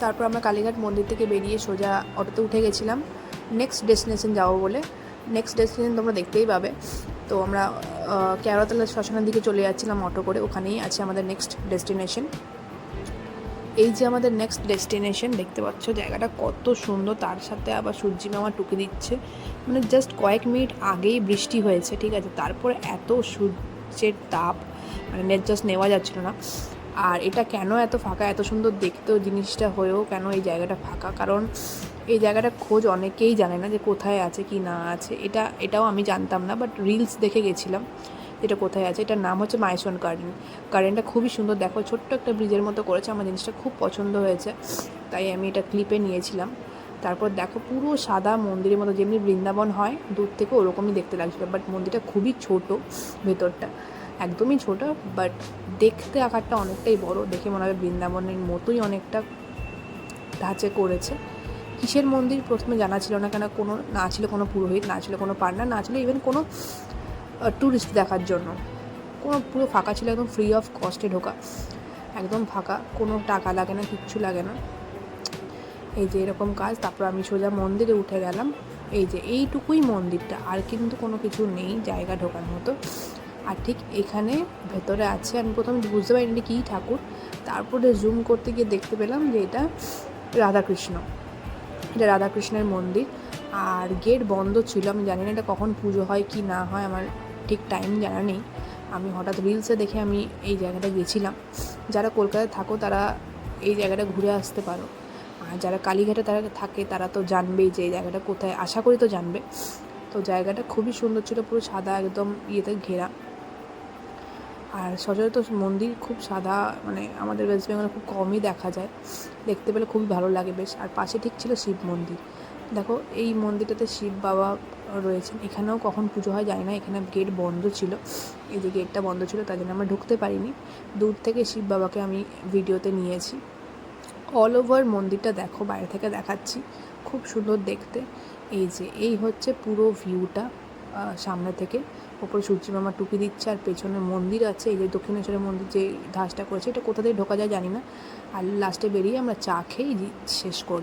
তারপর আমরা কালীঘাট মন্দির থেকে বেরিয়ে সোজা অটোতে উঠে গেছিলাম নেক্সট ডেস্টিনেশন যাবো বলে। নেক্সট ডেস্টিনেশন তোমরা দেখতেই পাবে। তো আমরা কেওড়াতলা শ্মশানের দিকে চলে যাচ্ছিলাম অটো করে, ওখানেই আছে আমাদের নেক্সট ডেস্টিনেশন। এই যে আমাদের নেক্সট ডেস্টিনেশন, দেখতে পাচ্ছ জায়গাটা কত সুন্দর, তার সাথে আবার সূর্যি মামা টুকে দিচ্ছে। মানে জাস্ট কয়েক মিনিট আগেই বৃষ্টি হয়েছে, ঠিক আছে, তারপরে এত সূর্যের তাপ, মানে জাস্ট নেওয়া যাচ্ছিল না। আর এটা কেন এত ফাঁকা, এত সুন্দর দেখতেও জিনিসটা হয়েও কেন এই জায়গাটা ফাঁকা, কারণ এই জায়গাটা খোঁজ অনেকেই জানে না যে কোথায় আছে কি না আছে। এটাও আমি জানতাম না, বাট রিলস দেখে গেছিলাম এটা কোথায় আছে। এটার নাম হচ্ছে মাইসন গার্ডেন। গার্ডেনটা খুবই সুন্দর, দেখো ছোট্ট একটা ব্রিজের মতো করেছে, আমার জিনিসটা খুব পছন্দ হয়েছে, তাই আমি এটা ক্লিপে নিয়েছিলাম। তারপর দেখো পুরো সাদা মন্দিরের মতো, যেমনি বৃন্দাবন হয় দূর থেকে ওরকমই দেখতে লাগছিলো, বাট মন্দিরটা খুবই ছোট, ভেতরটা একদমই ছোট, বাট দেখতে আকারটা অনেকটাই বড়, দেখে মনে হয় বৃন্দাবনের মতোই অনেকটা ধাঁচে করেছে। কিসের মন্দির প্রথমে জানা ছিল না, কেন কোনো না ছিল কোনো পুরোহিত, না ছিল কোনো পান্ডা, না ছিল ইভেন কোনো ট্যুরিস্ট দেখার জন্য, কোনো পুরো ফাঁকা ছিল, একদম ফ্রি অফ কস্টে ঢোকা, একদম ফাঁকা, কোনো টাকা লাগে না, কিচ্ছু লাগে না। এই যে এরকম কাজ। তারপর আমি সোজা মন্দিরে উঠে গেলাম। এই যে এইটুকুই মন্দিরটা, আর কিন্তু কোনো কিছু নেই জায়গা ঢোকার মতো। আর ঠিক এখানে ভেতরে আছে, আমি প্রথমে বুঝতে পারিনি কী ঠাকুর, তারপরে জুম করতে গিয়ে দেখতে পেলাম যে এটা রাধাকৃষ্ণ, এটা রাধাকৃষ্ণের মন্দির। আর গেট বন্ধ ছিল, আমি জানি না এটা কখন পুজো হয় কি না হয়, আমার ঠিক টাইম জানা নেই। আমি হঠাৎ রিলসে দেখে আমি এই জায়গাটা গেছিলাম। যারা কলকাতায় থাকো তারা এই জায়গাটা ঘুরে আসতে পারো, আর যারা কালীঘাটে তারা থাকে তারা তো জানবেই যে এই জায়গাটা কোথায়, আশা করি তো জানবে। তো জায়গাটা খুবই সুন্দর ছিল, পুরো সাদা একদম ইয়েতে ঘেরা। আর সচরাচর মন্দির খুব সাদা, মানে আমাদের ওয়েস্ট বেঙ্গলে খুব কমই দেখা যায়, দেখতে পেলে খুবই ভালো লাগে বেশ। আর পাশে ঠিক ছিল শিব মন্দির, দেখো এই মন্দিরটাতে শিব বাবা রয়েছেন। এখানেও কখন পুজো হয় জানি না, এখানে গেট বন্ধ ছিল, এই যে গেটটা বন্ধ ছিল তার জন্য আমরা ঢুকতে পারিনি। দূর থেকে শিব বাবাকে আমি ভিডিওতে নিয়েছি। অল ওভার মন্দিরটা দেখো, বাইরে থেকে দেখাচ্ছি, খুব সুন্দর দেখতে। এই যে এই হচ্ছে পুরো ভিউটা সামনে থেকে, ওপরে সূর্যি মামা টুপি দিচ্ছে, আর পেছনে মন্দির আছে। এই যে দক্ষিণেশ্বরের মন্দির যে ধাঁচটা করেছে, এটা কোথা থেকে ঢোকা যায় জানি না। আর লাস্টে বেরিয়ে আমরা চা খেয়ে শেষ করি।